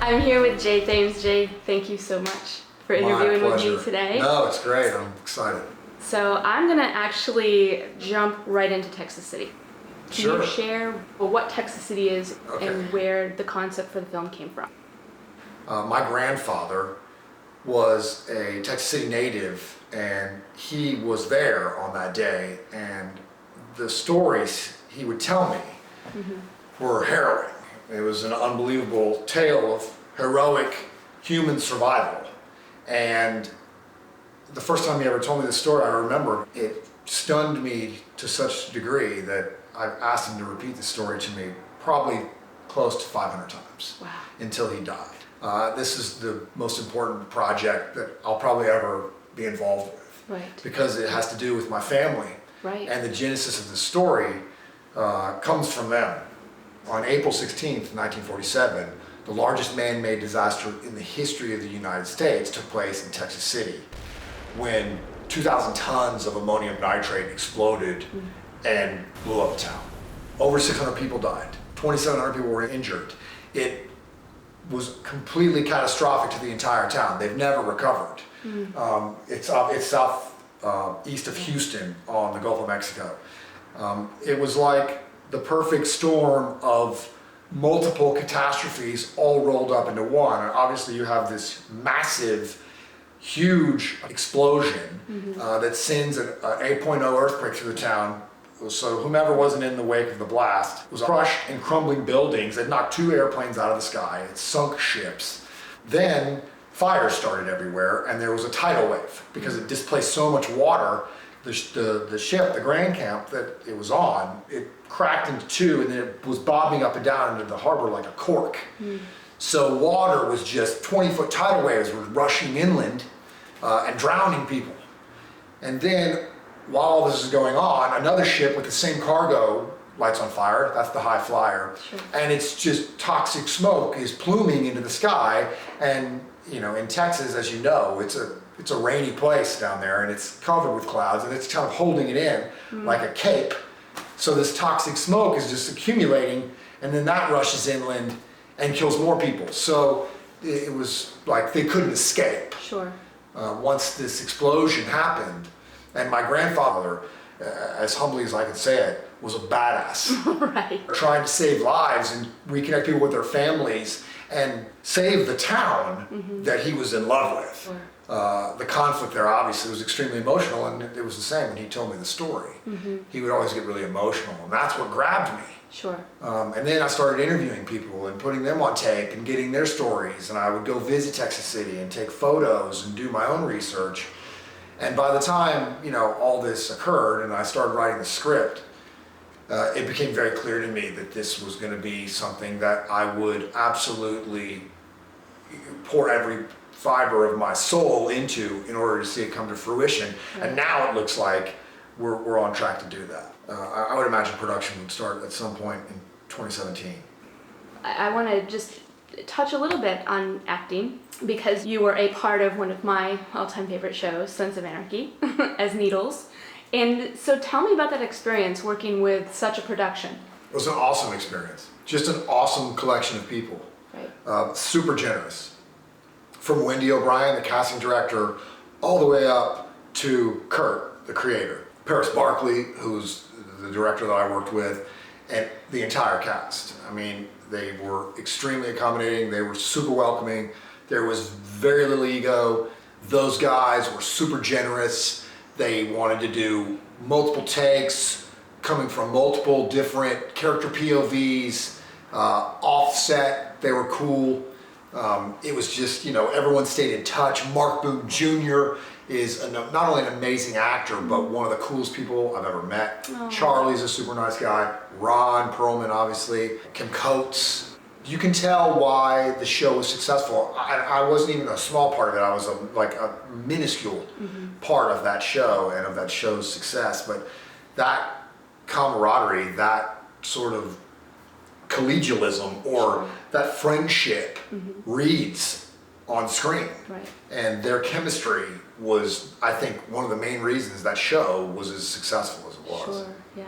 I'm here with Jay Thames. Jay, thank you so much for interviewing with me today. No, it's great. I'm excited. So I'm going to actually jump right into Texas City. Can you share what Texas City is and where the concept for the film came from? My grandfather was a Texas City native, and he was there on that day, and the stories he would tell me were harrowing. It was an unbelievable tale of heroic human survival. And the first time he ever told me this story, I remember it stunned me to such a degree that I asked him to repeat the story to me probably close to 500 times until he died. This is the most important project that I'll probably ever be involved with because it has to do with my family. And the genesis of the story comes from them. On April 16th, 1947, the largest man-made disaster in the history of the United States took place in Texas City when 2,000 tons of ammonium nitrate exploded and blew up the town. Over 600 people died. 2,700 people were injured. It was completely catastrophic to the entire town. They've never recovered. It's east of Houston on the Gulf of Mexico. It was like the perfect storm of multiple catastrophes all rolled up into one. And obviously you have this massive, huge explosion that sends an 8.0 earthquake through the town. So whomever wasn't in the wake of the blast was crushed in crumbling buildings. It knocked 2 airplanes out of the sky. It sunk ships. Then fires started everywhere, and there was a tidal wave because it displaced so much water. The ship, the grain camp that it was on, it cracked into 2, and then it was bobbing up and down into the harbor like a cork. So water was just 20-foot tidal waves were rushing inland and drowning people. And then while all this is going on, another ship with the same cargo lights on fire. That's the High Flyer. And it's just toxic smoke is pluming into the sky. And you know, in Texas, as you know, it's a rainy place down there, and it's covered with clouds, and it's kind of holding it in like a cape. So this toxic smoke is just accumulating, and then that rushes inland and kills more people. So it was like they couldn't escape. Once this explosion happened, and my grandfather, as humbly as I can say it, was a badass. Trying to save lives and reconnect people with their families and save the town that he was in love with. The conflict there obviously was extremely emotional, and it was the same when he told me the story. He would always get really emotional, and that's what grabbed me. And then I started interviewing people and putting them on tape and getting their stories, and I would go visit Texas City and take photos and do my own research. And by the time, you know, all this occurred and I started writing the script, it became very clear to me that this was going to be something that I would absolutely pour every fiber of my soul into in order to see it come to fruition. And now it looks like we're on track to do that. I would imagine production would start at some point in 2017. I want to just touch a little bit on acting, because you were a part of one of my all-time favorite shows, Sons of Anarchy, as Needles. And so tell me about that experience working with such a production. It was an awesome experience. Just an awesome collection of people. Super generous. From Wendy O'Brien, the casting director, all the way up to Kurt, the creator. Paris Barkley, who's the director that I worked with, and the entire cast. I mean, they were extremely accommodating. They were super welcoming. There was very little ego. Those guys were super generous. They wanted to do multiple takes, coming from multiple different character POVs, offset. They were cool. It was just, you know, everyone stayed in touch. Mark Boone Jr. is not only an amazing actor, but one of the coolest people I've ever met. Charlie's a super nice guy. Ron Perlman, obviously. Kim Coates. You can tell why the show was successful. I wasn't even a small part of it. I was like a minuscule part of that show and of that show's success. But that camaraderie, that sort of collegialism or that friendship reads on screen. Right. And their chemistry was, I think, one of the main reasons that show was as successful as it was. Sure, yeah.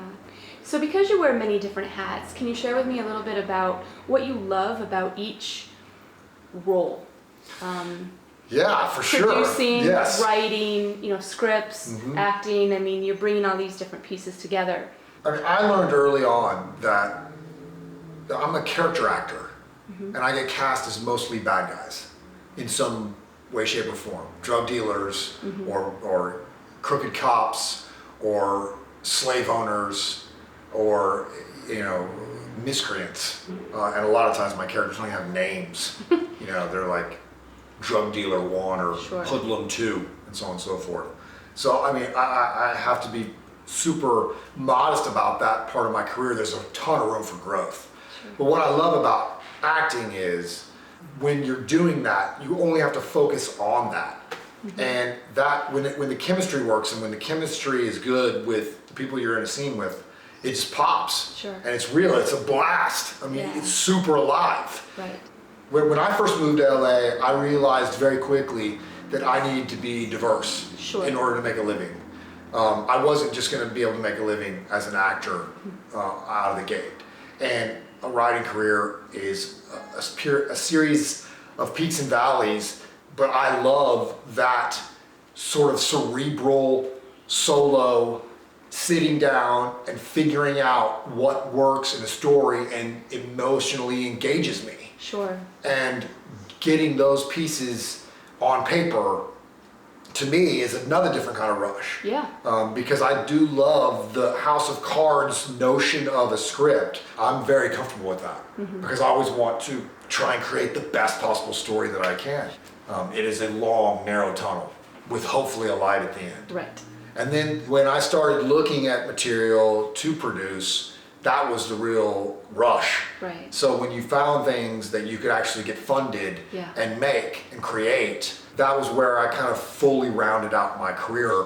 So because you wear many different hats, can you share with me a little bit about what you love about each role? Yeah, for sure. Producing, Yes. writing, scripts, acting. I mean, you're bringing all these different pieces together. I mean, I learned early on that I'm a character actor, and I get cast as mostly bad guys in some way, shape, or form. Drug dealers, or crooked cops, or slave owners, or miscreants. And a lot of times my characters don't have names. They're like drug dealer 1 or hoodlum 2, and so on and so forth. So I mean, I have to be super modest about that part of my career. There's a ton of room for growth. But what I love about acting is when you're doing that, you only have to focus on that. And that when the chemistry works and when the chemistry is good with the people you're in a scene with, it just pops. Sure. And it's real, it's a blast. I mean, it's super alive. Right. When I first moved to LA, I realized very quickly that I needed to be diverse in order to make a living. I wasn't just going to be able to make a living as an actor out of the gate. And a writing career is a series of peaks and valleys, but I love that sort of cerebral, solo, sitting down and figuring out what works in a story and emotionally engages me. Sure. And getting those pieces on paper, to me, is another different kind of rush. Yeah. Because I do love the House of Cards notion of a script. I'm very comfortable with that because I always want to try and create the best possible story that I can. It is a long, narrow tunnel with hopefully a light at the end. Right. And then when I started looking at material to produce, that was the real rush. Right. So when you found things that you could actually get funded and make and create, that was where I kind of fully rounded out my career.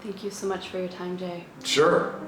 Thank you so much for your time, Jay. Sure.